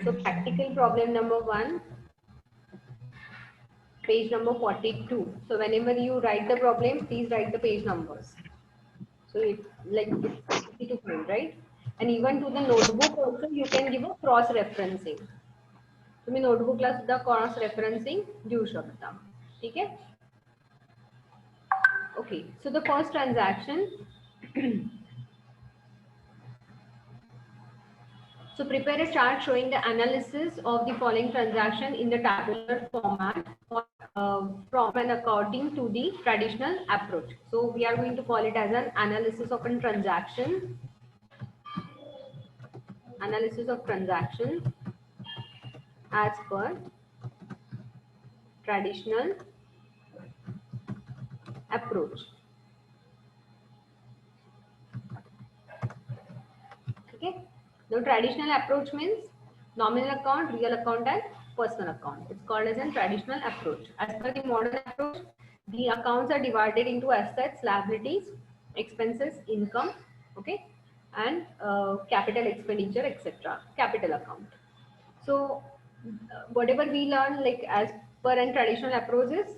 So practical problem number 1, page number 42. So whenever you write the problem, please write the page numbers. So it's easy to find, right? And even to the notebook also you can give a cross referencing. तुम्ही नोटबुकला सुद्धा cross referencing देऊ शकता. ठीक आहे. Okay, so the first transaction. So prepare a chart showing the analysis of the following transaction in the tabular format from and according to the traditional approach. So we are going to call it as an analysis of a transaction. Analysis of transaction as per traditional approach. Okay. Now traditional approach means nominal account, real account and personal account. It's called as a traditional approach. As per the modern approach, the accounts are divided into assets, liabilities, expenses, income, okay, and capital expenditure, etc. Capital account. So whatever we learn like as per and traditional approach is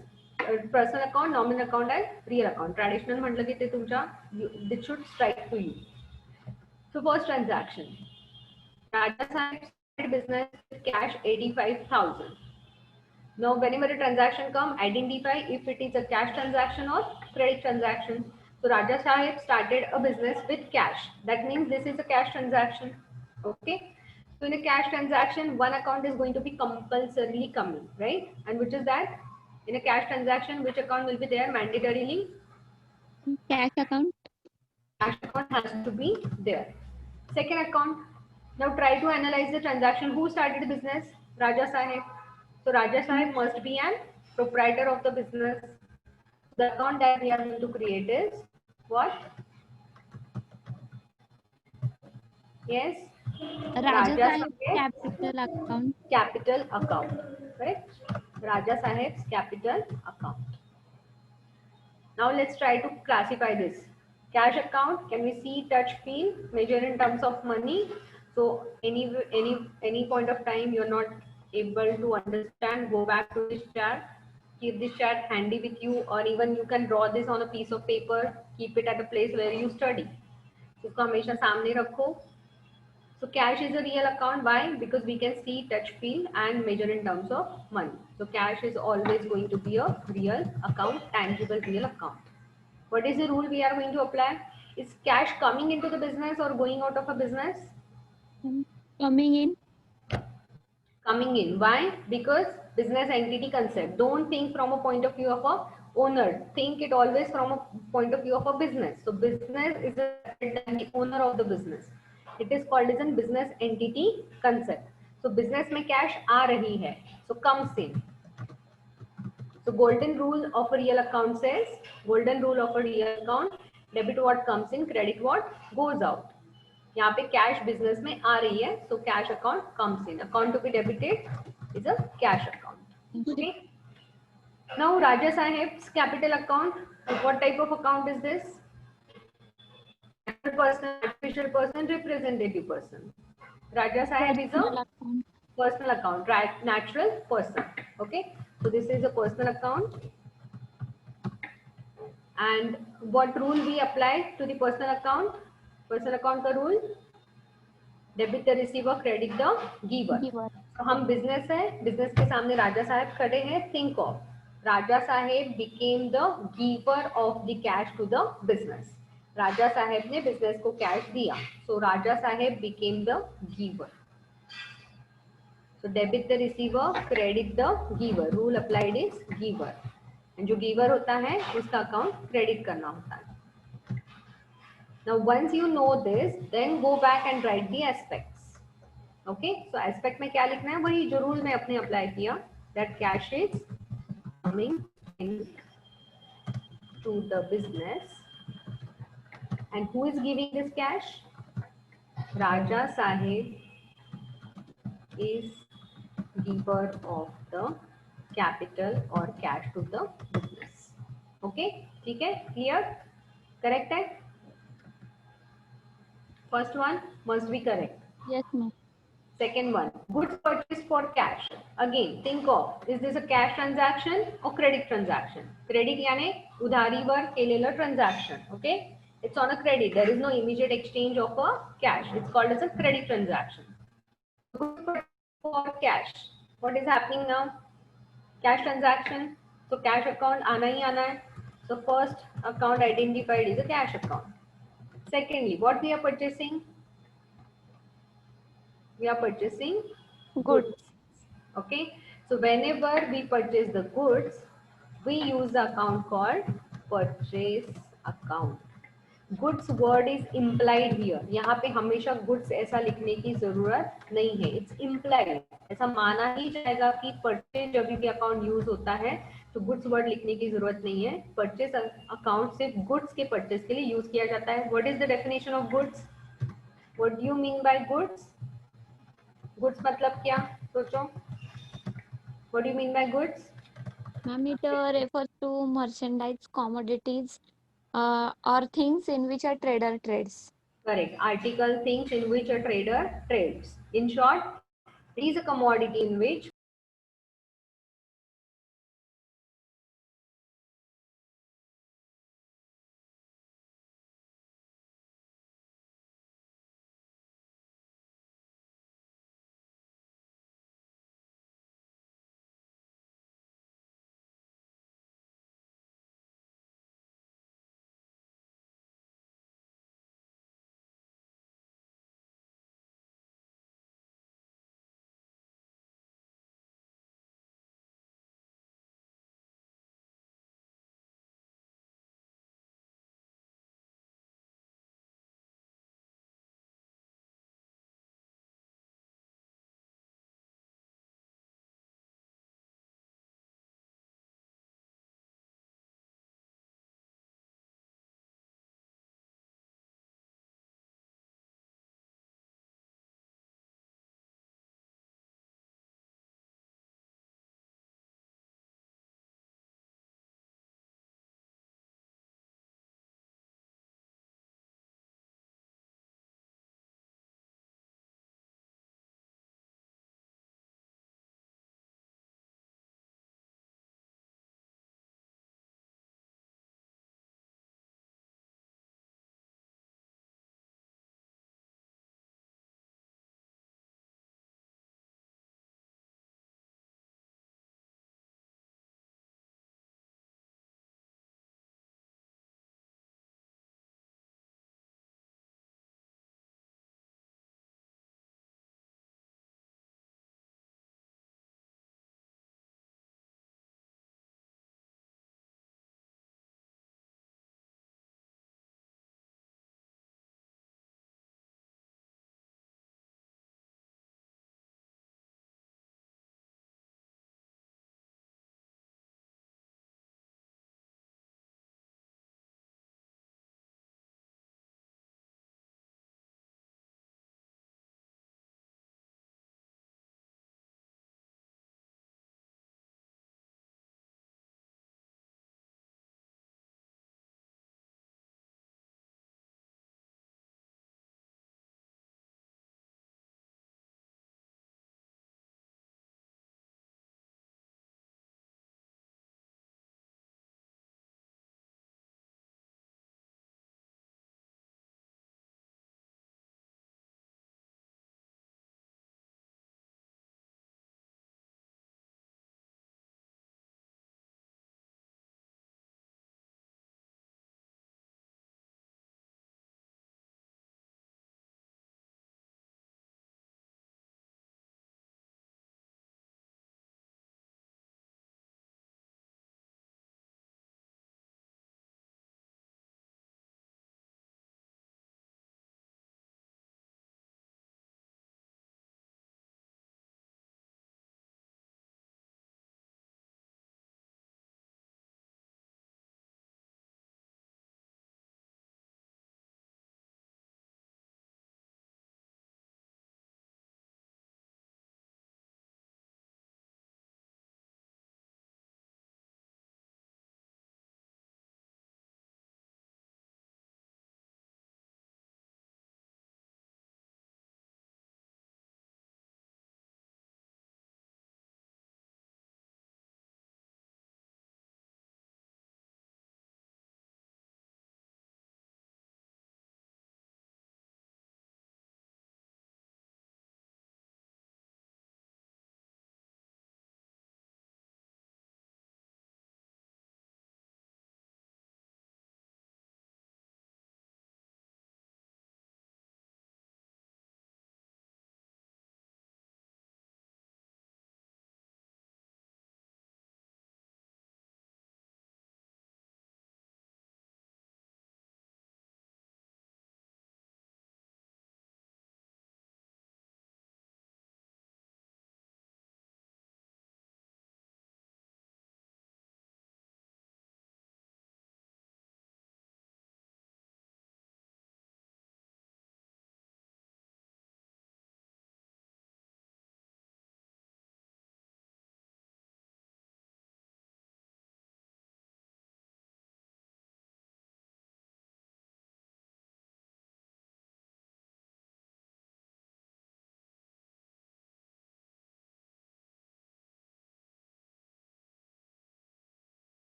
personal account, nominal account and real account. Traditional म्हटलं की ते तुमच्या this should strike to you. So first transaction. Raja Sahib started business with cash 85,000. Now whenever a transaction come, identify if it is a cash transaction or credit transaction. So Raja Sahib started a business with cash. That means this is a cash transaction. Okay. So in a cash transaction, one account is going to be compulsorily coming, right? And which is that? In a cash transaction, which account will be there mandatorily? Cash account. Cash account has to be there. Second account. Now try to analyze the transaction. Who started the business? Raja Sahib. So Raja Sahib must be an proprietor of the business. The account that we are going to create is what? Yes. Raja Sahib Sahib's capital account. capital account. Correct? Raja Sahib's capital account. Now let's try to classify this. Cash account, can we see, touch, feel, measure in terms of money? So any point of time you're not able to understand, go back to this chart. Keep this chart handy with you, or even you can draw this on a piece of paper. Keep it at a place where you study. इसको हमेशा सामने रखो. So cash is a real account. Why? Because we can see, touch, feel and measure in terms of money. So cash is always going to be a real account, tangible real account. What is the rule we are going to apply? Is cash coming into the business or going out of a business? Coming in. Coming in. Why? Because business entity concept. Don't think from a point of view of a owner. Think it always from a point of view of a business. So business is the owner of the business. It is called as a business entity concept. So business में cash आ रही है. So comes in. So golden rule of a real account says, golden rule of a real account, debit what comes in, credit what goes out. यहाँ पे cash business में आ रही है, so cash account comes in. Account to be debited is a cash account. Okay. Now Raja Sahib's capital account. What type of account is this? Natural person, artificial person, representative person. Raja Sahib is a personal account, right? Natural person. Okay. So this is a personal account. And what rule we apply to the personal account? Personal account का rule? Debit the receiver, credit the giver. तो हम business है, business के सामने राजा साहेब खड़े हैं. Think of Raja Saheb became the giver of the cash to the business. राजा साहेब ने business को cash दिया. So Raja Saheb became the giver. So debit the receiver, credit the giver. Rule applied is giver. And जो giver होता है उसका account credit करना होता है. Now once you know this, then go back and write the aspects. Okay, so aspect में क्या लिखना है? वही जो rule में अपने apply किया. That cash is coming in to the business. And who is giving this cash? Raja Sahib is giver of the capital or cash to the business. Okay, ठीक है? Clear? Correct है? First one must be correct. Yes, ma'am. Second one, goods purchased for cash. Again, think of, is this a cash transaction or credit transaction? Credit याने उधारीवर केलेलं transaction. Okay, it's on a credit. There is no immediate exchange of a cash. It's called as a credit transaction. Goods purchased for cash. What is happening now? Cash transaction. So cash account आना ही आना है. So first account identified is a cash account. Secondly, what we are purchasing? We are purchasing goods. Okay, so whenever we purchase the goods, we use the account called purchase account. Goods word is implied here. यहाँ पे हमेशा goods ऐसा लिखने की जरूरत नहीं है. It's implied. ऐसा माना ही जाएगा कि purchase जब भी account use होता है तो goods word लिखने की जरूरत नहीं है. Purchase account सिर्फ goods के purchase के लिए use किया जाता है. What is the definition of goods? What do you mean by goods? Goods मतलब क्या? सोचो. What do you mean by goods? Ma'am, it refers to merchandise, commodities, or things in which a trader trades. Correct. Article, things in which a trader trades. In short, it is a commodity in which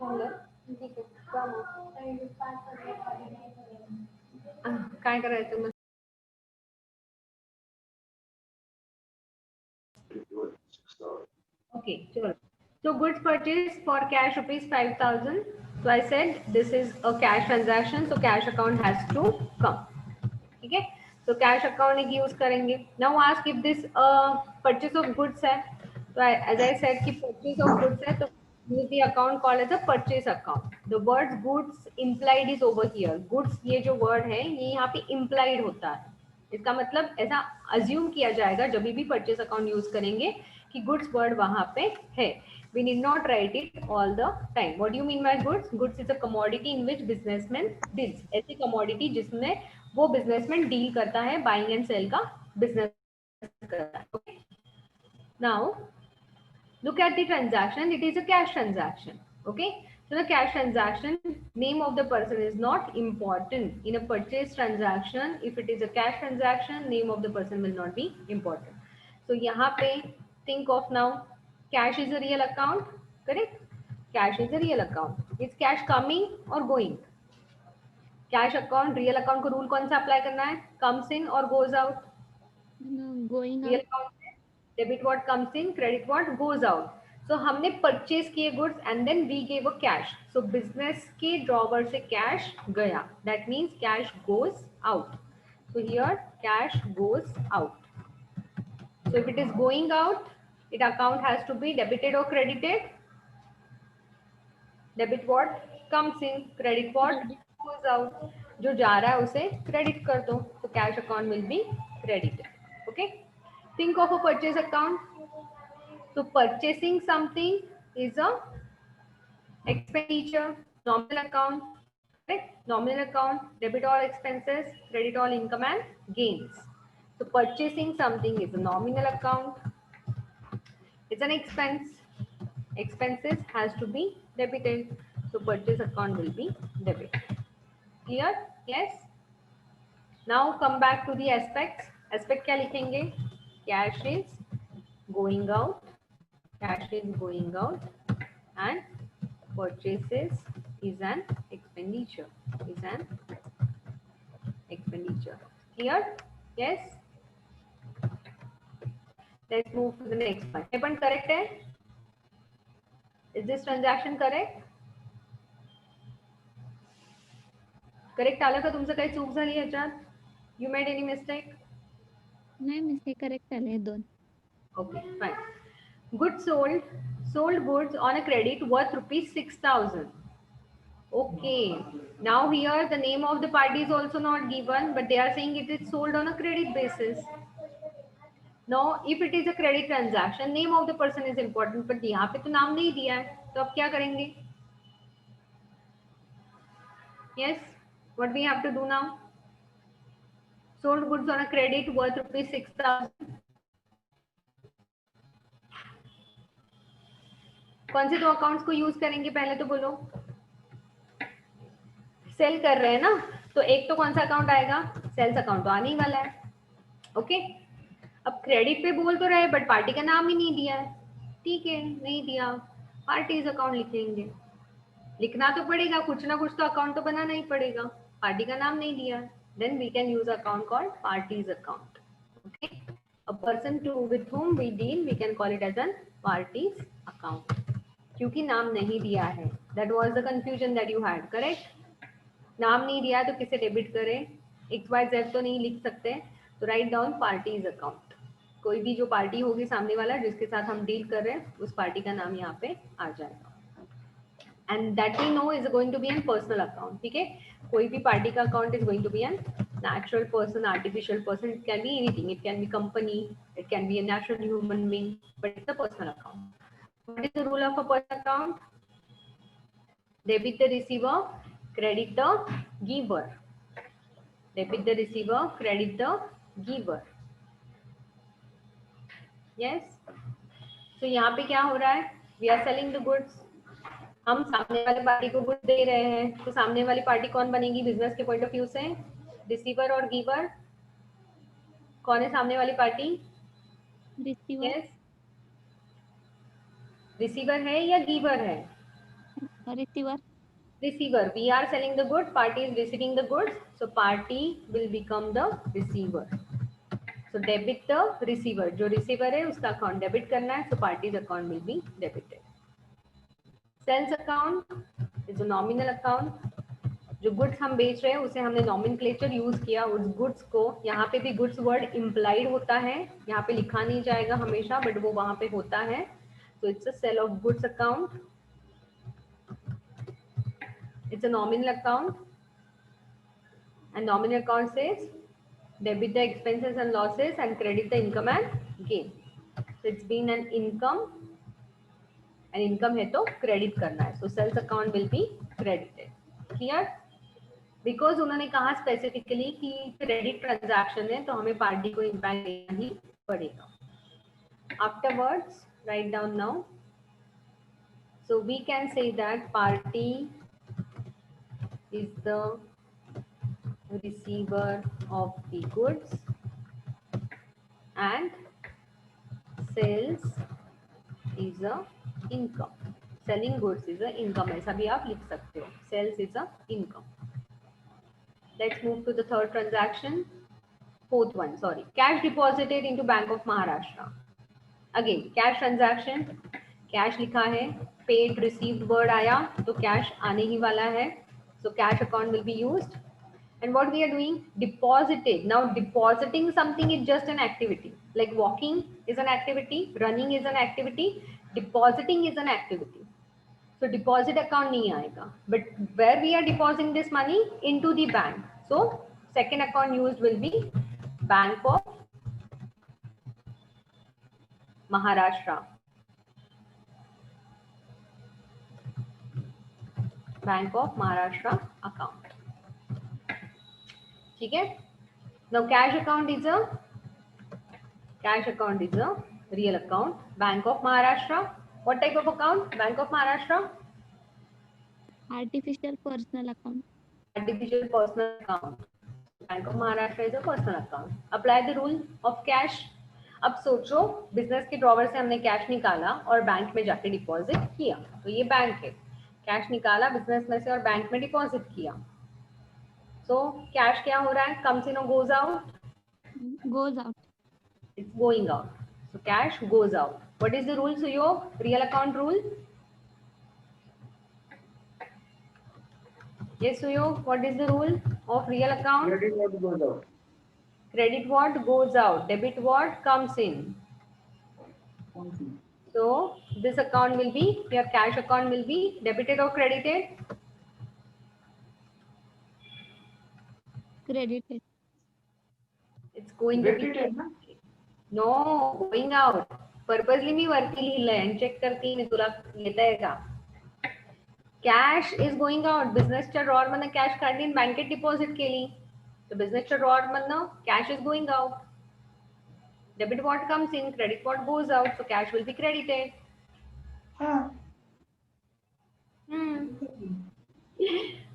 ठीक आहे काय करायचं मग okay sure so goods purchased for cash rupees 5000 so I said this is a cash transaction so cash account has to come ठीक है तो cash account एक use करेंगे now ask if this purchase of goods है तो as I said कि purchase of goods है तो use the account called as a purchase account the word goods implied is over here goods ये जो word है ये यहाँ पे इम्प्लाइड होता है इसका मतलब ऐसा अज्यूम किया जाएगा जब भी परचेज अकाउंट यूज करेंगे कि गुड्स वर्ड वहां पे है we need not write it all the time what do you mean by goods is a commodity in which businessman deals ऐसी commodity जिसमें वो बिजनेसमैन डील करता है बाइंग एंड सेल का बिजनेस करता है okay now look at the transaction it is a cash transaction okay so the cash transaction name of the person is not important in a purchase transaction if it is a cash transaction name of the person will not be important so यहाँ पे think of now cash is a real account correct cash is a real account is cash coming or going cash account real account को rule कौन सा apply करना है comes in और goes out going real out account debit what comes in credit what goes out so हमने purchase किए goods and then we gave a cash so business के drawer से कैश गया that means cash goes out so here cash goes out so if it is going out it account has to be debited और credited debit what comes in credit what goes out जो जा रहा है उसे credit कर दो तो cash account will be credited okay think of a purchase account so purchasing something is a expenditure nominal account correct nominal account debit all expenses credit all income and gains so purchasing something is a nominal account it's an expenses has to be debited so purchase account will be debited clear yes now come back to the aspect क्या लिखेंगे cash is going out cash is going out and purchases is an expenditure clear yes let's move to the next one हे पण correct है is this transaction correct आलं का तुमचं काही चूक झाली याच्यात you made any mistake नाही मिस्टेक करेक्ट आले दोन okay fine goods sold goods on a credit worth rupees 6000 okay now here the name of the party is also not given but they are saying it is sold on a credit basis now if it is a credit transaction name of the person is important but यहाँ पे तो नाम नहीं दिया है तो अब क्या करेंगे yes what we have to do now sold goods on a credit worth rupees 6000 कौन से दो अकाउंट्स को यूज करेंगे पहले तो बोलो सेल कर रहे हैं ना तो एक तो कौन सा अकाउंट आएगा सेल्स अकाउंट तो आने ही वाला है ओके अब क्रेडिट पे बोल तो रहे बट पार्टी का नाम ही नहीं दिया है ठीक है नहीं दिया पार्टीज अकाउंट लिखेंगे लिखना तो पड़ेगा कुछ ना कुछ तो अकाउंट तो बनाना ही पड़ेगा पार्टी का नाम नहीं दिया then we can use account called parties account okay a person to with whom we deal we can call it as an parties account क्योंकि नाम नहीं दिया है that was the confusion that you had correct नाम नहीं दिया तो किसे डेबिट करें XYZ तो नहीं लिख सकते तो राइट डाउन पार्टीज अकाउंट कोई भी जो पार्टी होगी सामने वाला जिसके साथ हम डील कर रहे हैं उस पार्टी का नाम यहाँ पे आ जाएगा and that we know is going to be an personal account ठीक है कोई भी पार्टी का account is going to be an natural person artificial person it can be anything it can be company it can be a natural human being but it's a personal account what is the rule of a personal account debit the receiver credit the giver debit the receiver credit the giver yes so यहाँ पे क्या हो रहा है we are selling the goods हम सामने वाले party को गुड दे रहे हैं तो सामने वाली पार्टी कौन बनेगी बिजनेस के पॉइंट ऑफ व्यू से रिसीवर और गिवर कौन है सामने वाली पार्टी रिसीवर यस रिसीवर है या गिवर है receiver. Receiver. We are selling the goods. Party is receiving the goods. So party will become the receiver. So debit the receiver. जो receiver है उसका account debit करना है. So party's account will be debited. Sales account is a nominal account. जो goods हम बेच रहे हैं उसे हमने नॉमेनक्लेचर यूज किया. उस गुड्स को, यहाँ पे भी गुड्स वर्ड इम्प्लाइड होता है, यहाँ पे लिखा नहीं जाएगा हमेशा, बट वो वहां पे होता है. तो it's a sale of goods account. It's a nominal account and nominal account says debit the expenses and losses and credit the income and gain. So it's been an income and income है तो credit करना है. So sales account will be credited. Clear? Because उन्होंने कहा specifically कि credit transaction है तो हमें पार्टी को इम्पैक्ट देना ही पड़ेगा. Afterwards write down now. So we can say that party is the receiver of the goods and sales is a income. Selling goods is a income, ऐसा भी आप लिख सकते हो. Sales is a income. Let's move to the third transaction. Fourth one, sorry. Cash deposited into Bank of Maharashtra. Again, cash transaction. Cash लिखा है. Paid, received word आया तो cash आने ही वाला है. So cash account will be used. And what we are doing? Deposited. Now depositing something is just an activity. Like walking is an activity. Running is an activity. Depositing is an activity. So deposit account नहीं आएगा. But where we are depositing this money? Into the bank. So second account used will be Bank of Maharashtra. Bank of Maharashtra account. ठीक है? Now cash account is a real account. Bank of Maharashtra. What type of account? Bank of Maharashtra. Artificial personal account. Artificial personal account. Bank of Maharashtra is a personal account. Apply the rule of cash. अब सोचो business के drawer से हमने cash निकाला और bank में जाके deposit किया. तो ये बैंक है. कैश निकाला बिजनेस में से और बैंक में डिपॉजिट किया. सो कैश क्या हो रहा है? कम्स इन और goes out? Goes out. It's going out. So cash goes out. What is the rule, Suyog? Real account rule? Yes, Suyog, what is the rule of real account? Credit what goes out. Credit what goes out, debit what comes in. So this account will be, your cash account will be debited or credited? Credited. It's going to be Credited ना? no, going out. Purposely मी वरती लिहिलंय आणि check करते मी तुला येत आहे का. Cash is going out. बिझनेसच्या ड्रॉवर मधनं कॅश काढली आणि बँकेत डिपॉझिट केली. तर बिझनेसच्या ड्रॉवर मधनं cash is going out. Debit what comes in, credit what goes out. So cash will be credited. हाँ.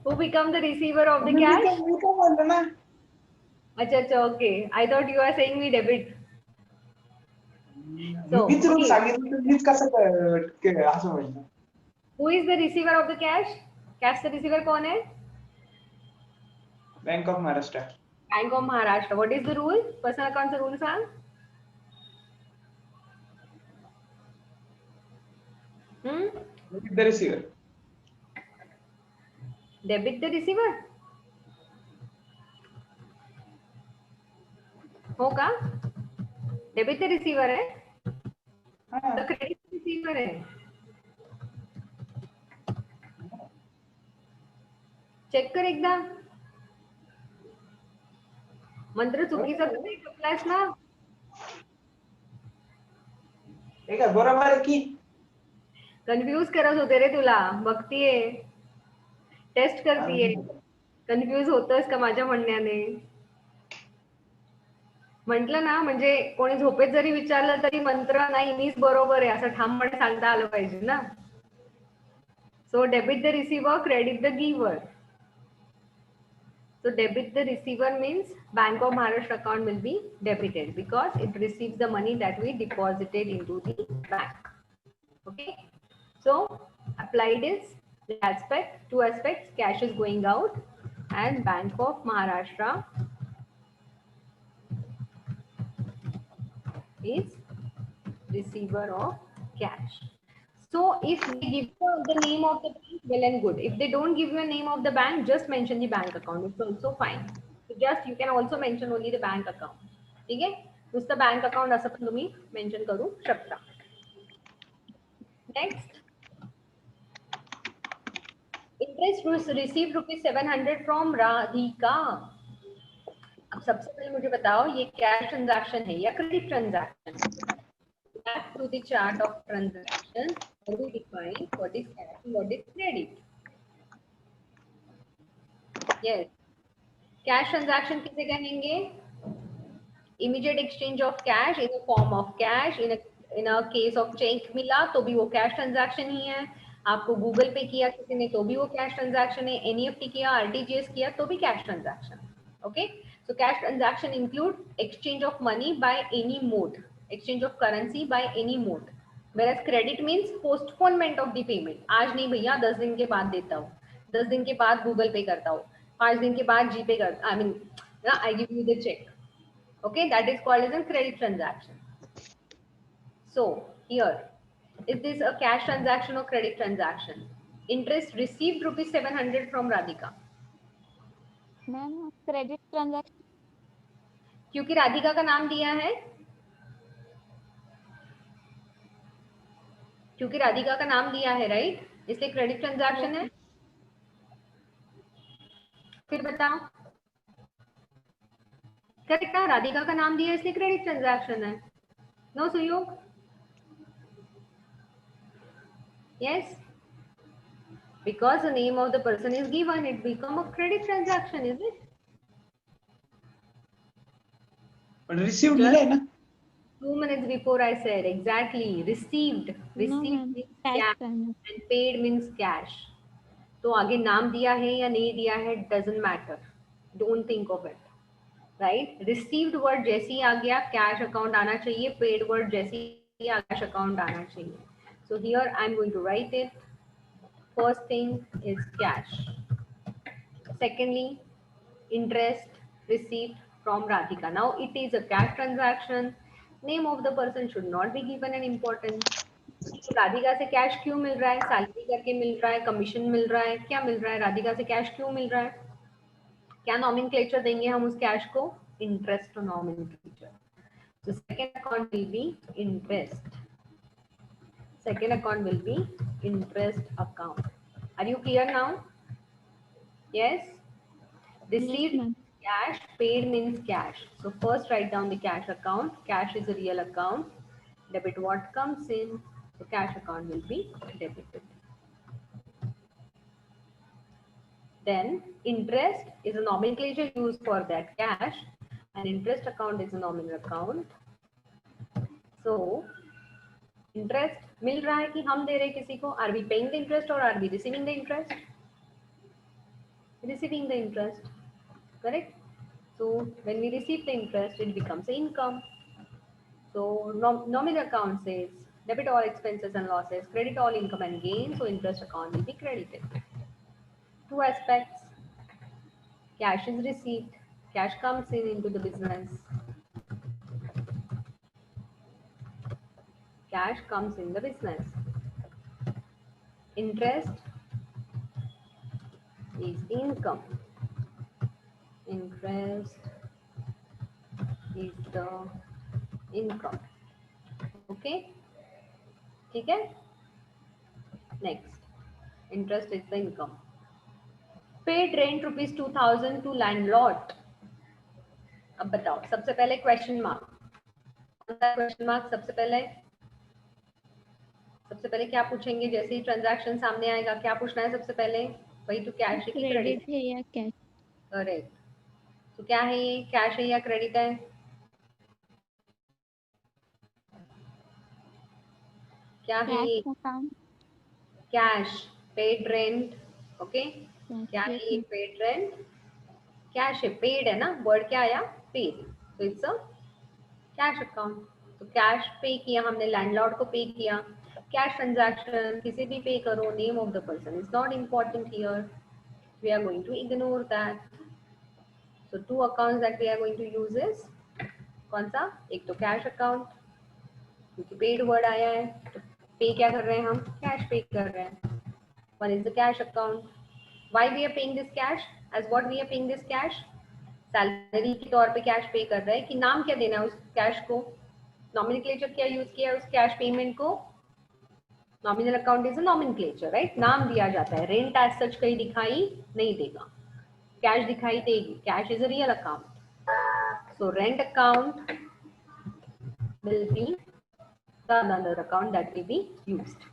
Who become the receiver of the me cash? तो म्हणलं ना. अच्छा, okay. I thought you are saying we debit. So, मीच rule okay. सांगितलं तर मीच कसं असं म्हणलं. Who is the receiver of the cash? Cash the receiver कौन है? Bank of Maharashtra. Bank of Maharashtra. What is the rule? Personal account rule सांग. The receiver. Debit the receiver. हो का? Debit the receiver है. हाँ. तो credit receiver है. Check कर एकदा. मंत्र चुकीचा टाकलास ना. हे काय बरोबर आहे की? कन्फ्यूज करत होते रे तुला. बघतीये. टेस्ट करतीये. कन्फ्यूज होतोस का माझ्या म्हणण्याने? म्हटलं ना, म्हणजे कोणी झोपेत जरी विचारलं तरी मंत्र नाही मीच बरोबर आहे असं ठामपणे सांगता आलं पाहिजे ना. So debit the receiver, credit the giver. So debit the receiver means Bank of Maharashtra account will be debited because it receives the money that we deposited into the bank. Okay. So applied is The aspect, two aspects, cash is going out and Bank of Maharashtra is receiver of cash. So if they give you the name of the bank, well and good. If they don't give you a name of the bank, just mention the bank account. It's also fine. So just you can also mention only the bank account. ठीक है? नुसतं bank account असं पण तुम्ही mention करू शकता. Next, interest was received ₹700 from Radhika. अब सबसे पहले मुझे बताओ ये कैश ट्रांजैक्शन है या credit transaction? Back to the chart of transaction, how do we define what is cash and what is credit? Yes, cash transaction किसे कहेंगे? Immediate exchange of cash in the form of cash. In a case of check मिला तो भी वो cash transaction ही है. आपको Google पे किया किसी ने तो भी वो cash transaction है. NEFT किया, RTGS किया तो भी cash transaction. Okay, so cash transaction include exchange of money by any mode, exchange of currency by any mode. Whereas credit means postponement of the payment. आज नहीं भैया 10 दिन के बाद देता हूँ, 10 दिन के बाद Google पे करता हूँ, 5 दिन के बाद GPay करता, I mean, I give you the check. Okay, that is called as a credit transaction. So here, is this a cash transaction or credit transaction? Interest received ₹700 from Radhika. Ma'am credit transaction क्योंकि राधिका का नाम दिया है, क्योंकि राधिका का नाम दिया है, राइट, इसलिए क्रेडिट ट्रांजैक्शन है. फिर बताओ, करेक्ट है, राधिका का नाम दिया है इसलिए क्रेडिट ट्रांजैक्शन है. No Suyog? Yes, because the name of the person is given, it become a credit transaction, is it? पण रिसीव्ड लिहिलंय ना. 2 minutes before I said exactly received. Received means cash and paid means cash. तो आगे नाम दिया है या नहीं दिया है doesn't matter. Don't think of it. Right? Received word जैसे ही आ गया cash account आना चाहिए. Paid word जैसे ही आ गया cash account आना चाहिए. So here I'm going to write it. First thing is cash. Secondly, interest received from Radhika. Now it is a cash transaction. Name of the person should not be given an importance. तो राधिका से cash क्यों मिल रहा है? Salary करके मिल रहा है, commission मिल रहा है, क्या मिल रहा है? राधिका से कैश क्यों मिल रहा है? क्या नॉमेनक्लेचर देंगे हम उस कैश को? Interest nomenclature. So second account will be interest. Second account will be interest account. Are you clear now? Yes. Received ma'am. cash, paid means cash. So first write down the cash account. Cash is a real account. Debit what comes in. So cash account will be debited. Then interest is a nomenclature used for that cash, and interest account is a nominal account. So interest मिल रहा है कि हम दे रहे हैं किसी को? Are we paying the interest or are we receiving the interest? Receiving the interest. Correct? So when we receive the interest, it becomes income. So nominal account says debit all expenses and losses, credit all income and gain. So interest account will be credited. Two aspects. Cash is received. Cash comes in into the business. Cash comes in the business. Interest is income. Interest is the income. Okay, ठीक है. Next, interest is the income. Paid rent ₹2,000 to landlord. अब बताओ, सबसे पहले question mark. Question mark सबसे पहले क्या पूछेंगे? जैसे ही ट्रांजैक्शन सामने आएगा क्या पूछना है सबसे पहले? वही तो, कैश है कि क्रेडिट है या कैश? करेक्ट. तो क्या है ये? कैश है या क्रेडिट है? क्या है ये? कैश. Paid rent. ओके, क्या है ये? Paid rent. कैश है, पेड है ना, वर्ड क्या आया? पेड. तो इट्स अ कैश अकाउंट. तो कैश पे किया हमने, लैंडलॉर्ड को पे किया. कैश ट्रांजैक्शन किसी भी पे करो, name of the person is not important here, we are going to ignore that. So two accounts that we are going to use is कौन सा, एक तो कैश अकाउंट क्योंकि पेड वर्ड आया है, तो पे क्या कर रहे हैं हम, कैश पे कर रहे हैं. One is the cash account. Why we are paying this cash, as what we are paying this cash, salary के तौर पे कैश पे कर रहे हैं. कि नाम क्या देना है उस कैश को, नॉमिनक्लेचर क्या यूज किया है उस कैश पेमेंट को, nominal account is a nomenclature, right, नाम दिया जाता है. रेंट एज सच कहीं दिखाई नहीं देगा, कैश दिखाई देगी, cash is a real account. So rent account will be the another account that will be used.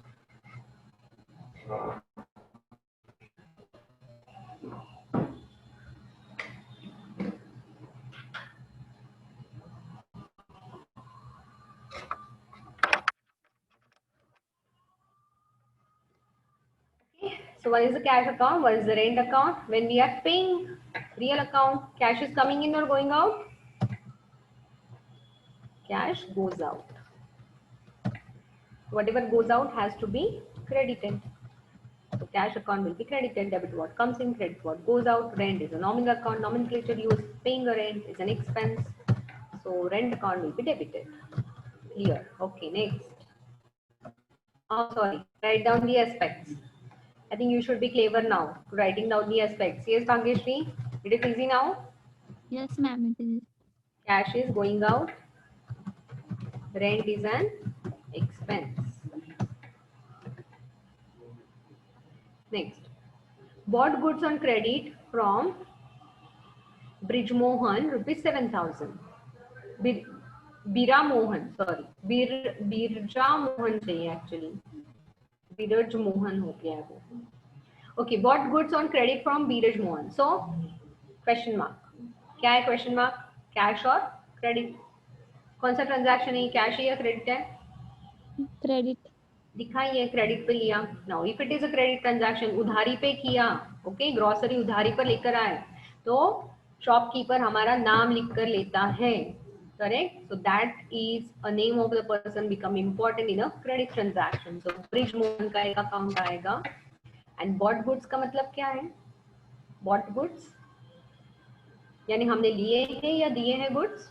So one is the cash account, one is the rent account. When we are paying real account, cash is coming in or going out? Cash goes out. Whatever goes out has to be credited. So cash account will be credited, debit what comes in, credit what goes out. Rent is a nominal account, nomenclature used. Paying a rent is an expense. So rent account will be debited. Here. Okay, next. Oh, sorry. Write down the aspects. I think you should be clever now, writing down the aspects. Yes, Bhageshri, it is easy now. Yes, ma'am, it is. Cash is going out. Rent is an expense. Next. Bought goods on credit from Bridge Mohan, rupees 7,000. Bira Mohan, sorry. Birja Mohan चाहिए actually. Biraj Mohan हो गया वो. Okay, bought goods on credit from Biraj Mohan. So, question mark. क्या है question mark? Cash और credit. कौन सा transaction है? Cash है या credit है? Credit. दिखाइए, credit पे लिया. Now, if it is a credit transaction, उधारी पे किया, okay, grocery उधारी पर लेकर आए, तो shopkeeper हमारा नाम लिख कर लेता है, correct? So that is a name of the person become important in a credit transaction. So Bridge Mohan का एक account आएगा. And bought goods का मतलब क्या है? Bought goods यानी हमने लिए हैं या दिए हैं goods?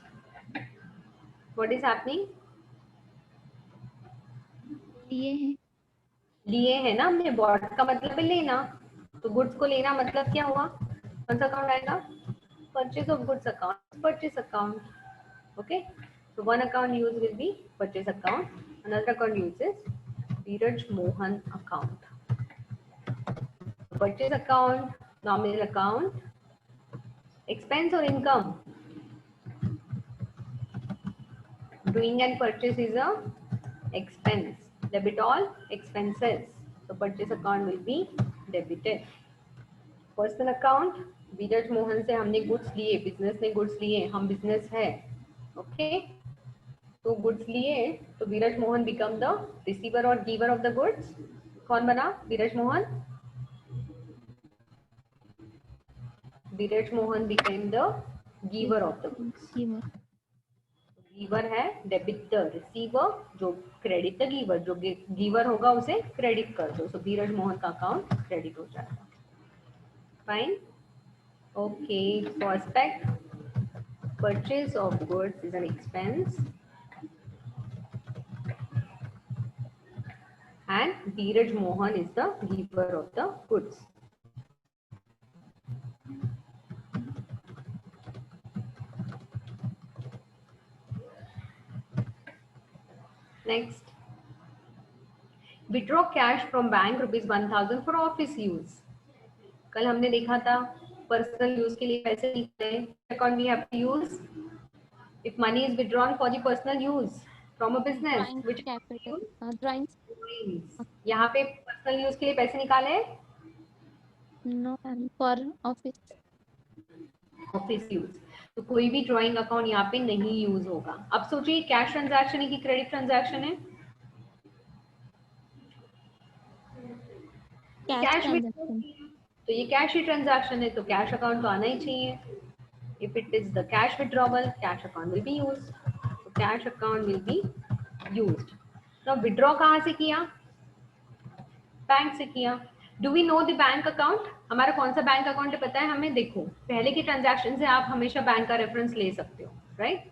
What is happening? लिए हैं. लिए हैं ना हमने. bought का मतलब है लेना, तो goods को लेना मतलब क्या हुआ? कौन सा अकाउंट आएगा? Purchase of goods account, purchase account. Okay, so one account used will be purchase account. Another account used is Biraj Mohan account. Purchase account, nominal account, expense or income. Doing and purchase is a expense. Debit all expenses. So purchase account will be debited. Personal account, बीरज मोहन से हमने goods लिए, business ने goods लिए, हम business है, okay, तो goods लिए, तो Biraj Mohan become the receiver और गिवर ऑफ द गुड्स. कौन बना? Biraj Mohan. Biraj Mohan became the giver of the goods. Giver. Giver है डेबिट द रिसीवर, जो क्रेडिट द गिवर, जो गिवर होगा उसे क्रेडिट कर दो. सो धीरज मोहन का अकाउंट क्रेडिट हो जाएगा. Fine. Okay, so aspect, purchase of goods is an expense and Dheeraj Mohan is the giver of the goods. Next, withdraw cash from bank rupees 1,000 for office use. कल हमने देखा था पर्सनल यूज के लिए पैसे निकाले. Account we have to use if money is withdrawn for the personal use from a business. Drawing Which capital. Drawings. यहाँ पे पर्सनल यूज के लिए पैसे निकाले, No, ma'am, for office. Office use. तो कोई भी ड्राइंग अकाउंट यहाँ पे नहीं यूज होगा. अब सोचिए कैश ट्रांजैक्शन है कि क्रेडिट ट्रांजैक्शन है? Cash cash transaction. तो ये कैश ही ट्रांजैक्शन है, तो कैश अकाउंट तो आना ही चाहिए. If it is the cash withdrawal, cash account will be used. so cash account will be used. Now withdraw कहाँ से किया? बैंक से किया। Do we know the bank account? हमारा कौन सा बैंक अकाउंट है पता है हमें? देखो पहले की ट्रांजैक्शन से आप हमेशा बैंक का रेफरेंस ले सकते हो, राइट?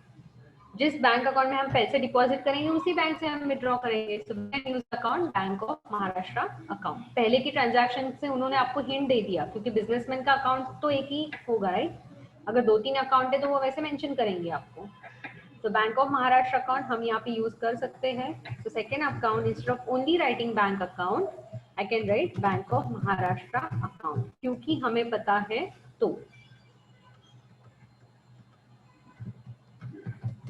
जिस बैंक अकाउंट में हम पैसे डिपॉजिट करेंगे उसी बैंक से हम विड्रॉ करेंगे। So use account bank of Maharashtra account. पहले की ट्रांजैक्शन से उन्होंने आपको हिंट दे दिया, क्योंकि बिजनेसमैन का अकाउंट तो एक ही होगा, राइट? अगर 2-3 अकाउंट है तो वो वैसे मेंशन करेंगे आपको। तो बैंक ऑफ महाराष्ट्र अकाउंट हम यहाँ पे यूज कर सकते हैं। तो second account, instead of only writing bank account I can write bank of Maharashtra account, क्योंकि हमें पता है तो।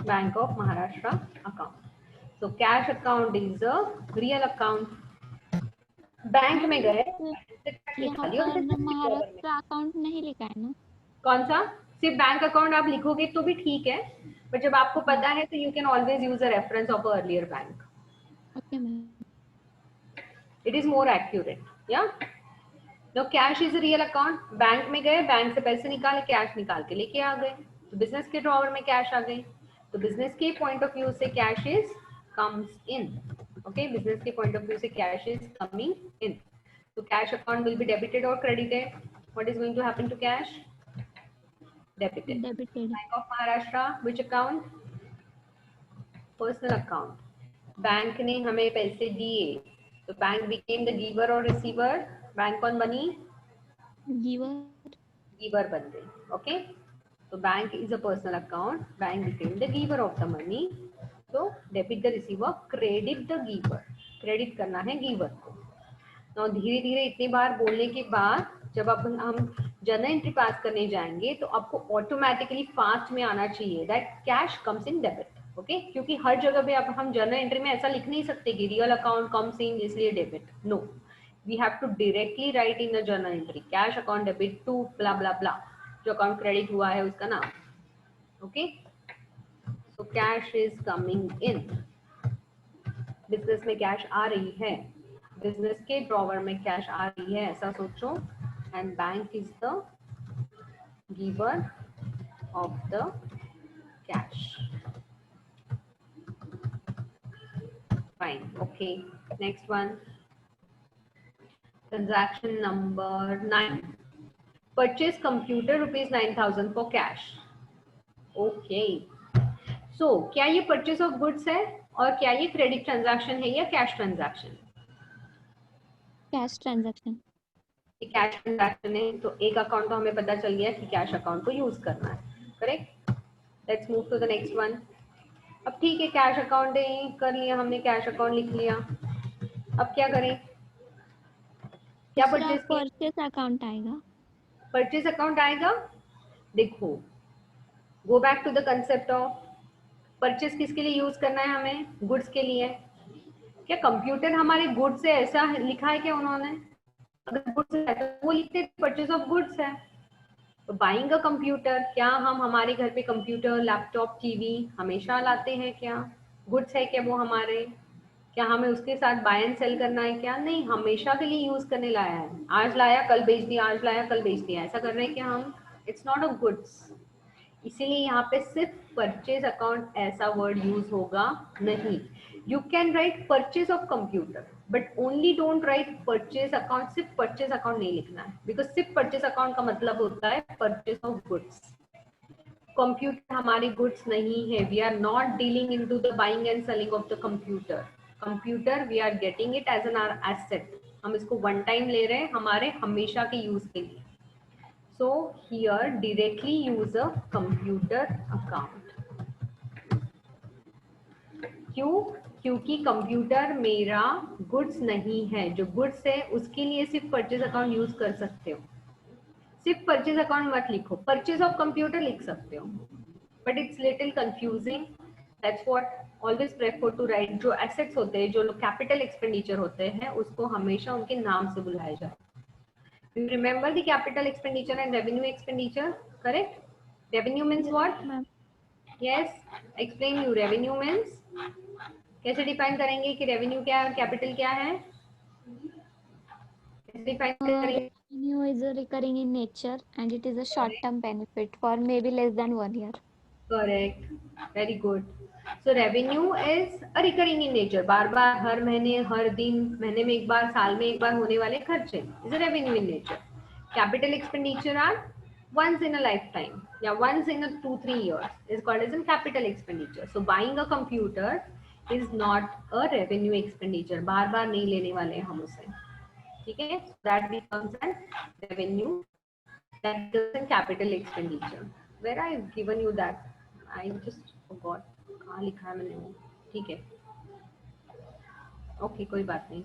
Bank of Maharashtra account. So cash account is a real account. Bank में गए, यहाँ पर महाराष्ट्र अकाउंट नहीं लिखा है ना? कौन सा? सिर्फ बैंक अकाउंट आप लिखोगे तो भी ठीक है, बट जब आपको पता है तो you can always use a reference of a earlier bank. Okay ma'am. It is more accurate, या? No, cash is real account. Bank में गए, बैंक से पैसे निकाले, कैश निकाल के लेके आ गए, तो बिजनेस के ड्रॉवर में कैश आ गई। तो बिजनेस के पॉइंट ऑफ व्यू से cash is comes in. Okay, business के पॉइंट ऑफ व्यू से कैश इज कमिंग इन। तो cash account will be debited और credited? What is going to happen to cash? Debited. Debited. Bank of Maharashtra, which account? Personal account. Bank ने हमें पैसे दिए, तो bank became the giver और receiver? Bank कौन बनी? गिवर। गिवर बन गई। ओके, तो bank is a personal account, bank became the giver of the money, तो debit the receiver, credit the giver. Credit करना है गिवर को। तो धीरे धीरे इतनी बार बोलने के बाद जब अब हम जर्नल एंट्री पास करने जाएंगे तो आपको ऑटोमेटिकली फास्ट में आना चाहिए that cash comes in debit. Okay, क्योंकि हर जगह पे अब हम जर्नल एंट्री में ऐसा लिख नहीं सकते कि रियल अकाउंट कम्स इन इसलिए debit. No, we have to directly write in the journal entry cash account debit to blah blah blah, जो अकाउंट क्रेडिट हुआ है उसका नाम। Okay, so cash is coming in. Business में cash आ रही है, बिजनेस के ड्रॉवर में कैश आ रही है, ऐसा सोचो। And bank is the giver of the cash. Fine, okay, next one, transaction number 9, purchase computer ₹9,000 for cash. Okay, so क्या ये परचेज ऑफ गुड्स है और क्या ये क्रेडिट ट्रांजैक्शन है या cash transaction? Cash transaction. Cash transaction है, तो एक अकाउंट तो हमें पता चल गया कि कैश अकाउंट को यूज करना है, correct? Let's move to the next one. अब ठीक है, कैश अकाउंट कर लिया हमने, कैश अकाउंट लिख लिया। अब क्या करें? क्या परचेज किया? परचेज अकाउंट आएगा। परचेज अकाउंट आएगा। देखो, go back to the concept of purchase. किसके लिए यूज करना है हमें? गुड्स के लिए। क्या कंप्यूटर हमारे गुड्स है ऐसा लिखा है क्या उन्होंने? अगर गुड्स है तो वो लिखते परचेज ऑफ गुड्स है। तो बाइंग अ कंप्यूटर, क्या हम हमारे घर पे कंप्यूटर, लैपटॉप, टीवी हमेशा लाते हैं क्या? गुड्स है क्या वो हमारे? क्या हमें उसके साथ बाय एंड सेल करना है क्या? नहीं, हमेशा के लिए यूज करने लाया है। आज लाया कल बेच दिया, आज लाया कल बेच दिया, ऐसा कर रहे हैं क्या हम? It's not a goods. इसीलिए यहाँ पे सिर्फ परचेज अकाउंट ऐसा वर्ड यूज होगा नहीं। You can write purchase of computer but only don't write purchase account. सिर्फ परचेज अकाउंट नहीं लिखना है, बिकॉज सिर्फ परचेज अकाउंट का मतलब होता है परचेज ऑफ गुड्स। कंप्यूटर हमारी गुड्स नहीं है। We are not dealing into the buying and selling of the computer. Computer we are getting it as an are asset. हम इसको वन टाइम ले रहे हैं हमारे हमेशा के यूज के लिए। So here directly use a computer account. क्यों? क्योंकि कंप्यूटर मेरा गुड्स नहीं है। जो गुड्स है उसके लिए सिर्फ परचेज अकाउंट यूज कर सकते हो। सिर्फ परचेज अकाउंट मत लिखो, परचेज ऑफ कंप्यूटर लिख सकते हो, but it's little confusing. That's what always prefer to write. जो एसेट्स होते हैं, जो कैपिटल एक्सपेंडिचर होते हैं, उसको हमेशा उनके नाम से बुलाया जाए। You remember the capital expenditure and revenue expenditure, correct? Revenue means what? Yes, explain you. Revenue means कैसे डिफाइन करेंगे कि रेवेन्यू क्या है, कैपिटल क्या है? कैसे डिफाइन करेंगे? Revenue is a recurring in nature and it is a short term benefit for maybe less than 1 year. Correct, very good. So revenue is a recurring in nature. बार बार, हर महीने, हर दिन, महीने में एक बार, साल में एक बार होने वाले खर्चे is a revenue in nature. Capital expenditure are once in a lifetime, yeah, once in a 2-3 years is called as a capital expenditure. So buying a computer is not a revenue expenditure. बार बार नहीं लेने वाले हैं हम उसे, ठीक है. That becomes an revenue, that becomes a capital expenditure. Where I have given you that, I just forgot कहाँ लिखा है मैंने वो, ठीक है. ओके, कोई बात नहीं.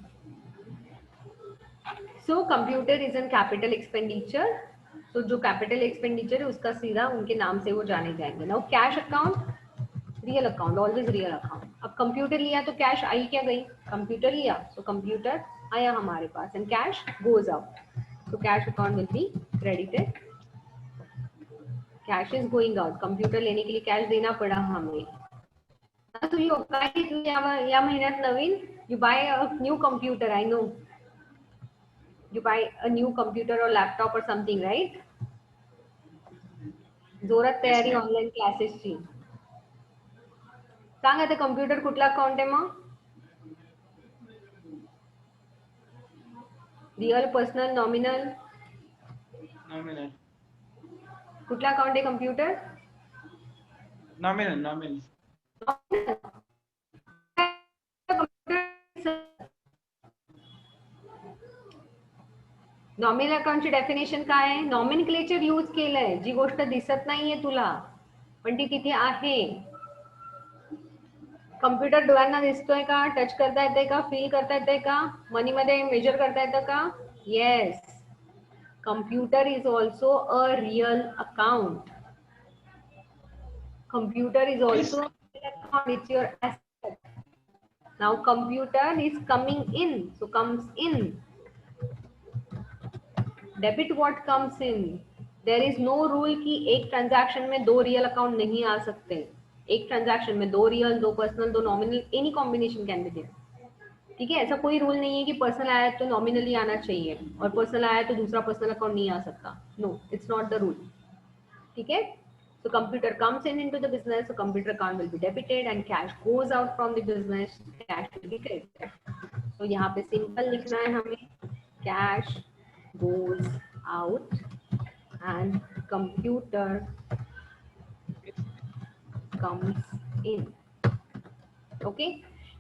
So computer is an capital expenditure. तो जो कैपिटल एक्सपेंडिचर है उसका सीधा उनके नाम से वो जाने जाएंगे. Now cash account, real account, always real account. अब कंप्यूटर लिया तो कैश आई क्या गई, कंप्यूटर लिया तो कंप्यूटर आया हमारे पास, एंड कैश गोज आउट. तो cash account will be credited. Cash is going out. Computer लेने के लिए कैश देना पड़ा हमें. तो या महिन्यात नवीन you buy a new computer. I know you buy a new computer or laptop or something, right? जोरात तयारी ऑनलाईन क्लासेसची. सांग आता कम्प्युटर कुठला अकाउंट आहे मग? Real, personal, nominal? नॉमिनल. कुठला अकाउंट आहे कम्प्युटर? नॉमिनल. नॉमिनल. नॉमिनल अकाउंटची डेफिनेशन काय आहे? नॉमिनक्लेचर यूज केलंय, जी गोष्ट दिसत नाहीये तुला पण ती तिथे आहे. कम्प्युटर डोळ्यांना दिसतोय का, टच करता येते का, फील करता येते का, मनी मध्ये मेजर करता येतं का? Yes. Computer is also a real account. Computer is also account. It's your asset. Now computer is coming in, so comes in. Debit what comes in. There is no rule कि एक transaction में दो real account नहीं आ सकते. एक transaction में दो real, दो पर्सनल, दो nominal, any combination can be there. ठीक है, ऐसा कोई रूल नहीं है कि पर्सनल आया तो नॉमिनली आना चाहिए और पर्सनल आया तो दूसरा पर्सनल अकाउंट नहीं आ सकता. No, it's not the rule. ठीक है. So computer comes in into the business, so computer account will be debited and cash goes out from the business, cash will be credited. So यहाँ पे simple लिखना है हमें, cash goes out and computer comes in. Okay.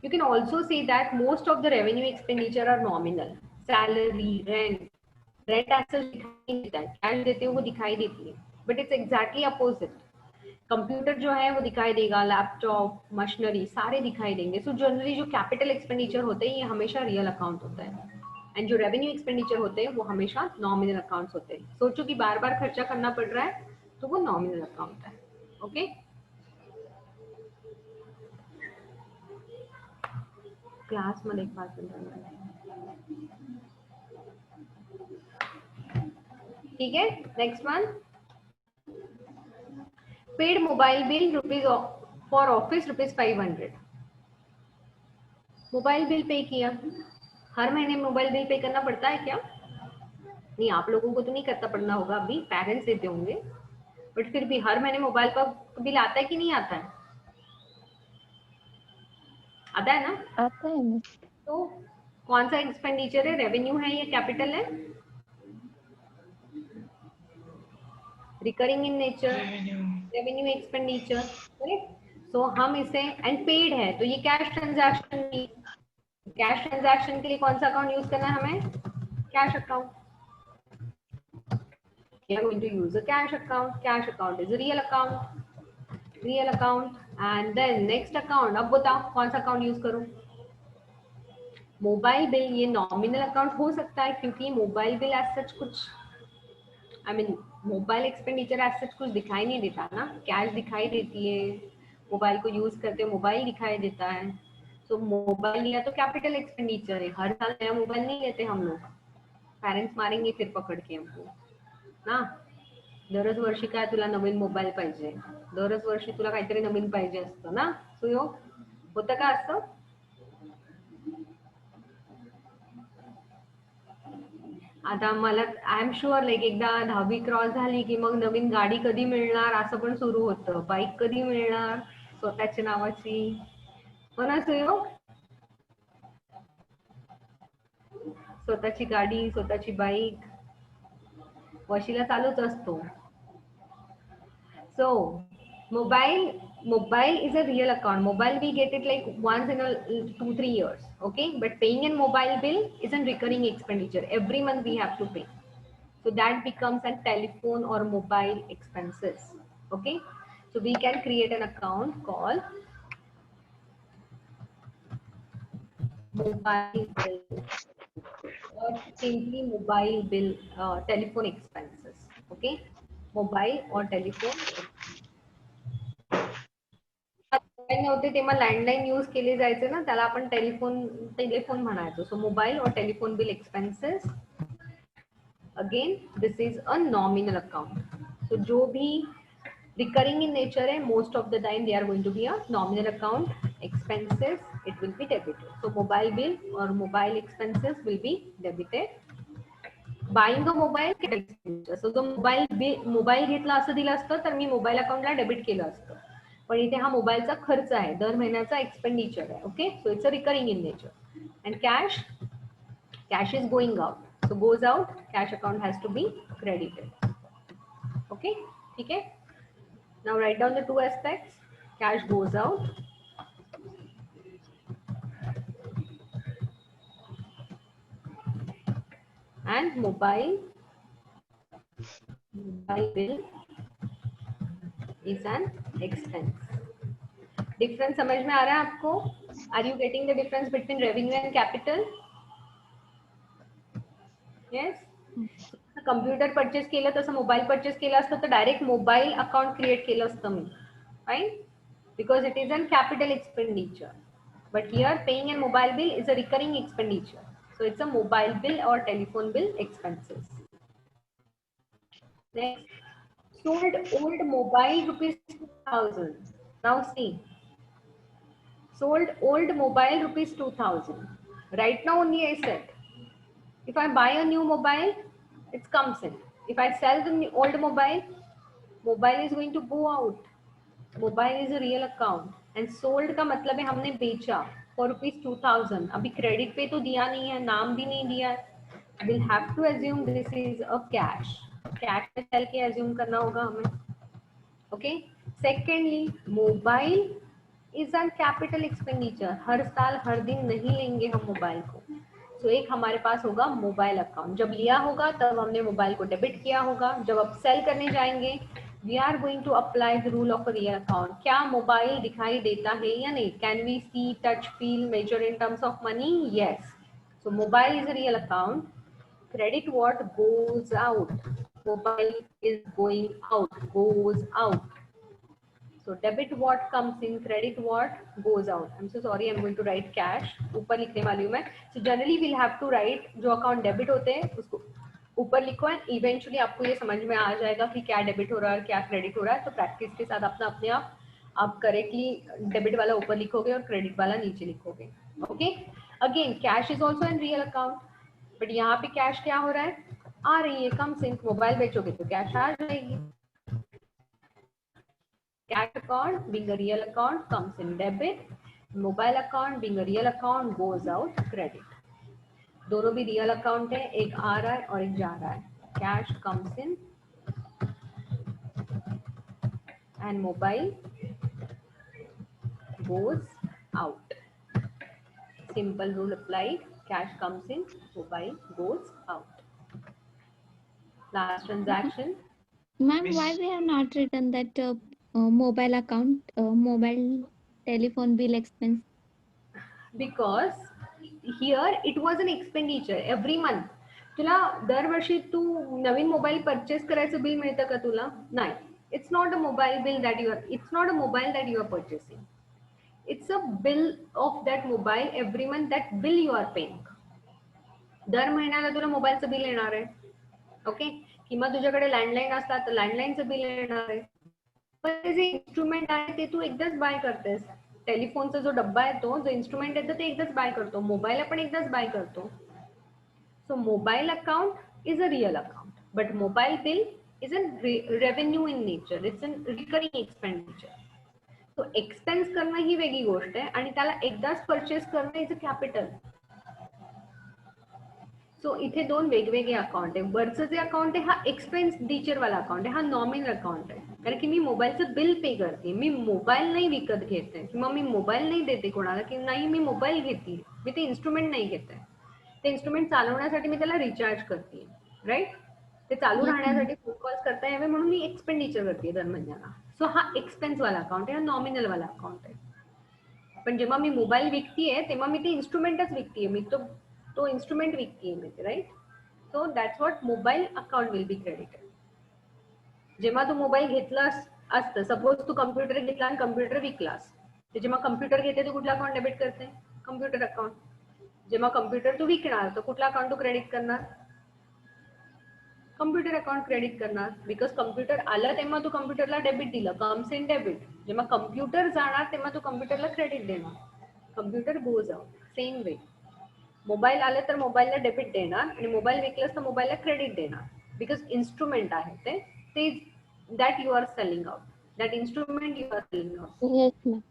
You can also say that most of the revenue expenditure are nominal. Salary, rent. Rent as दिखाई देता है, cash देते हो वो दिखाई देती है, but it's exactly opposite. Computer जो है वो दिखाई देगा, लैपटॉप, मशीनरी सारे दिखाई देंगे. सो जनरली जो कैपिटल एक्सपेंडिचर होते हैं ये हमेशा रियल अकाउंट होता है, एंड जो रेवेन्यू एक्सपेंडिचर होते हैं वो हमेशा नॉमिनल अकाउंट्स होते हैं. सोचो कि बार बार खर्चा करना पड़ रहा है तो वो नॉमिनल अकाउंट है. ओके. क्लास मध्ये एक बात ठीक है. Next one, paid mobile bill rupees for office ₹500. Mobile bill pay किया. हर महीने मोबाइल बिल पे करना पड़ता है क्या? नहीं, आप लोगों को तो नहीं करता पड़ना होगा, अभी पेरेंट्स देते होंगे, बट फिर भी हर महीने मोबाइल पर बिल आता है कि नहीं आता है? आता है ना? आता है ना. तो कौन सा एक्सपेंडिचर है, रेवेन्यू है या कैपिटल है? Recurring in nature, revenue expenditure. Correct. So हम इसे, एंड पेड है तो ये कैश ट्रांजैक्शन. कैश ट्रांजैक्शन के लिए कौन सा अकाउंट यूज करना है हमें? Cash account. We are going to use a cash account. Cash account is a real account. Real account. And then next account. अब बताओ कौन सा अकाउंट यूज करूं? Mobile bill. ये नॉमिनल अकाउंट हो सकता है क्योंकि मोबाइल बिल एज सच कुछ, I mean mobile expenditure as such कुछ दिखाई नहीं देता ना. कैश दिखाई देती है, मोबाइल को यूज करते मोबाइल दिखाई देता है. तो मोबाइल लिया तो कैपिटल एक्सपेंडिचर है. हर साल नया मोबाइल नहीं लेते हम लोग, पेरेंट्स मारेंगे फिर पकड़ के हमको ना. दरच वर्षी काय तुला नवीन मोबाईल पाहिजे, दरच वर्षी तुला काहीतरी नवीन पाहिजे असतं ना. सुयोग होतं का असतं? आता मला आय एम शुअर लाईक एकदा 10वी क्रॉस झाली की मग नवीन गाडी कधी मिळणार असं पण सुरू होतं. बाईक कधी मिळणार स्वतःच्या नावाची. हो ना सुयोग? स्वतःची गाडी, स्वतःची बाईक वशीला चालूच असतो. So mobile is a real account. Mobile we get it like once in a 2-3 years. Okay, but paying a mobile bill is a recurring expenditure. Every month we have to pay. So that becomes a telephone or mobile expenses. Okay, so we can create an account called mobile bill or simply mobile bill telephone expenses. Okay, mobile or telephone. Mobile नव्हते तेव्हा landline use केले जायचे ना, त्याला आपण telephone म्हणायचो. So mobile और telephone bill expenses. Again this is a nominal account. So जो भी रिकरिंग इन नेचर है most of the time they are going to be a nominal account. Expenses it will be debited. So mobile bill और mobile expenses will be debited. Buying a mobile expenditure. So जो mobile घेतला असं दिलं असतं तर मी mobile अकाउंटला debit केलं असतं, पण इथे हा मोबाईलचा खर्च आहे, दर महिन्याचा एक्सपेंडिचर आहे. Okay, so it's a recurring in nature. And cash is going out. So goes out, cash account has to be credited. Okay, ठीक आहे. Now write down the two aspects. Cash goes out and mobile bill is an expense. Difference समझ में आ रहा है आपको? Are you getting the difference between revenue and capital? Yes. Computer purchase केलं तसं मोबाईल परचेस केलं असतं तर डायरेक्ट मोबाईल अकाउंट क्रिएट केलं असतं मी, right? Because it is an capital expenditure. But here paying a mobile bill is a recurring expenditure. So it's a mobile bill or telephone bill expenses. Next, sold old mobile rupees 2000. Now see, sold old mobile rupees 2000. Right now only I said, if I buy a new mobile, it comes in. If I sell the old mobile, mobile is going to go out. Mobile is a real account. And sold का मतलब है हमने बेचा for rupees 2000. अभी credit पे तो दिया नहीं है, नाम भी नहीं दिया है. We'll have to assume this is a cash. Cash में सेल के assume करना होगा हमें. Okay. Secondly, mobile is a capital expenditure. हर साल हर दिन नहीं लेंगे हम मोबाइल को. तो एक हमारे पास होगा मोबाइल अकाउंट. जब लिया होगा तब हमने मोबाइल को डेबिट किया होगा. जब आप सेल करने जाएंगे, we are going to apply the rule of a real account. क्या मोबाइल दिखाई देता है या नहीं? Can we see, touch, feel, measure in terms of money? Yes. So mobile is a real account. Credit what goes out. Mobile is going out, goes out. So debit what comes in, credit what goes out. I'm so sorry, I'm going to write cash. ऊपर लिखने वाली हूँ मैं. So generally we'll have to write जो account debit होते हैं उसको ऊपर लिखो, एंड इवेंचुअली आपको ये समझ में आ जाएगा कि क्या डेबिट हो रहा है क्या क्रेडिट हो रहा है. तो प्रैक्टिस के साथ अपने आप करेक्टली डेबिट वाला ऊपर लिखोगे और क्रेडिट वाला नीचे लिखोगे. Okay. Again cash is also an real account. But यहाँ पे कैश क्या हो रहा है? आ रही है, कम से मोबाइल बेचोगे तो कैश आ जाएगी. Cash account being a real account comes in debit. Mobile account being a real account goes out credit. दोनों भी रियल अकाउंट है, एक आ रहा है और एक जा रहा है. Cash comes in and mobile goes out. Simple rule applied. Cash comes in, mobile goes out. Last transaction. Ma'am, why we have not written that mobile account, mobile telephone bill expense? Because here it was an expenditure every month. तुला दरवर्षी तू नवीन mobile purchase करायचं bill मिळतं का तुला? नाही. It's not a mobile bill that you are, it's not a mobile that you are purchasing. It's a bill of that mobile every month. That bill you are paying. दर महिन्याला तुला मोबाईलचं bill येणार आहे. ओके. किंवा तुझ्याकडे landline असतात तर लँडलाईनचं बिल येणार आहे. पण जे इन्स्ट्रुमेंट आहे ते तू एकदाच बाय करतेस. टेलिफोनचा जो डब्बा येतो, जो इन्स्ट्रुमेंट येतं ते एकदाच बाय करतो. मोबाईल आपण एकदाच बाय करतो. So mobile account is a real account, but mobile bill is a revenue in nature. It's a recurring expenditure. तो एक्सपेन्स करणं ही वेगळी गोष्ट आहे आणि त्याला एकदाच परचेस करणं इज अ कॅपिटल. सो इथे दोन वेगवेगळे अकाउंट आहे. वरचं जे अकाउंट आहे हा एक्सपेन्डिचर वाला अकाउंट आहे, हा नॉमिनल अकाउंट आहे, कारण की मी मोबाईलचं बिल पे करते, मी मोबाईल नाही विकत घेते किंवा मी मोबाईल नाही देते कोणाला, की नाही मी मोबाईल घेते, मी ते इन्स्ट्रुमेंट नाही घेते, ते इन्स्ट्रुमेंट चालवण्यासाठी मी त्याला रिचार्ज करते, राईट. ते चालू राहण्यासाठी फोन कॉल्स करता यावे म्हणून मी एक्सपेंडिचर करते दर महिन्याला. सो हा एक्सपेन्स वाला अकाउंट आहे, हा नॉमिनल वाला अकाउंट आहे. पण जेव्हा मी मोबाईल विकतीये तेव्हा मी ते इन्स्ट्रुमेंटच विकतीये, मी तो इन्स्ट्रुमेंट विकतीये मी, right. So that's what mobile account will be credited. जेव्हा तू मोबाईल घेतलास असतं, सपोज तू कम्प्युटर घेतला आणि कम्प्युटर विकलास, तर जेव्हा कम्प्युटर घेते तू कुठला अकाउंट डेबिट करते? Computer account. जेव्हा कम्प्युटर तू विकणार तर कुठला अकाउंट तू क्रेडिट करणार? कम्प्युटर अकाउंट क्रेडिट करणार, बिकॉज कम्प्युटर आलं तेव्हा तू कम्प्युटरला डेबिट दिलं, कम्स इन डेबिट. जेव्हा कम्प्युटर जाणार तेव्हा तू कम्प्युटरला क्रेडिट देणार, computer goes out. Same way mobile आलं तर मोबाईलला डेबिट देणार आणि मोबाईल विकलंस तर मोबाईलला क्रेडिट देणार, बिकॉज इन्स्ट्रुमेंट आहे ते that you are selling out, that instrument you are selling out. Yes, ma'am.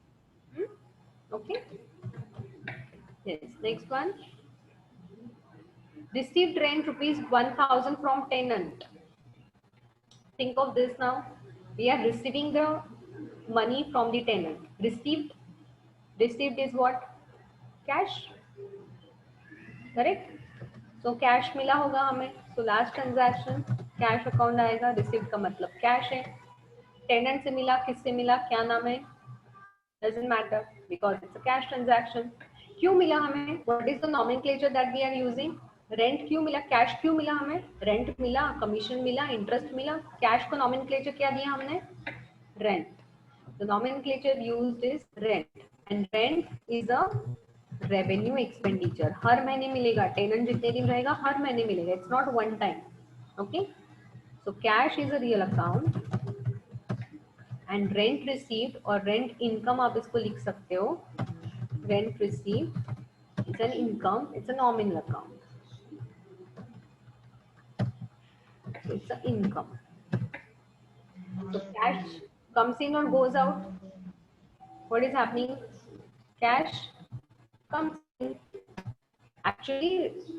Okay. Yes. Next one. Received rent rupees 1000 from tenant. Think of this now. We are receiving the money from the tenant. Received is what? Cash. Correct. So cash मिला होगा हमें. So last transaction cash account आएगा. Received का मतलब cash है. Tenant से मिला, किससे मिला, क्या नाम है? Doesn't matter because it's a cash transaction. क्यों मिला हमें? What is the nomenclature that we are using? Rent क्यों मिला? Cash क्यों मिला हमें? Rent मिला, commission मिला, interest मिला. Cash को nomenclature क्या दिया हमने? Rent. The nomenclature used is rent, and rent is a revenue expenditure. हर महीने मिलेगा. Tenant जितने दिन रहेगा हर महीने मिलेगा. It's not one time. Okay? So cash is a real account. And rent received और रेंट इनकम आप इसको लिख सकते हो. Rent received it's an income, it's a nominal account, it's a income. So cash comes in or goes out. What is happening? Cash comes in. Actually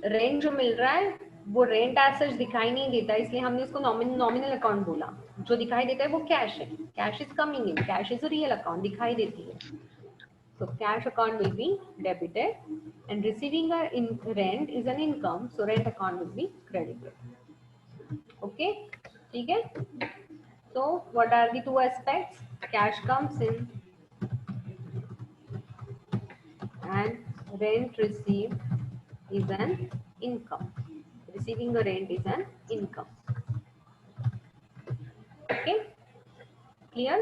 rent जो मिल रहा है वो रेंट एज सच दिखाई नहीं देता, इसलिए हमने इसको नॉमिनल अकाउंट बोला. जो दिखाई देता है वो कैश है. Cash is coming in, cash is a real account, दिखाई देती है. So cash account will be debited and receiving a rent is an income, so rent account will be credited. Okay, ठीक है. So what are the two aspects? Cash comes in and rent received is an income. Receiving the rent is an income. Okay, clear?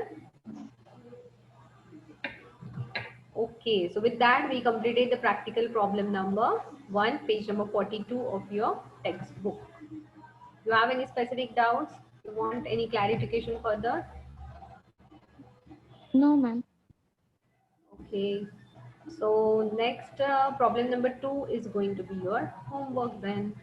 Okay, so with that we completed the practical problem number 1, page number 42 of your textbook. You have any specific doubts? You want any clarification further? No, ma'am. Okay, so next problem number 2 is going to be your homework then.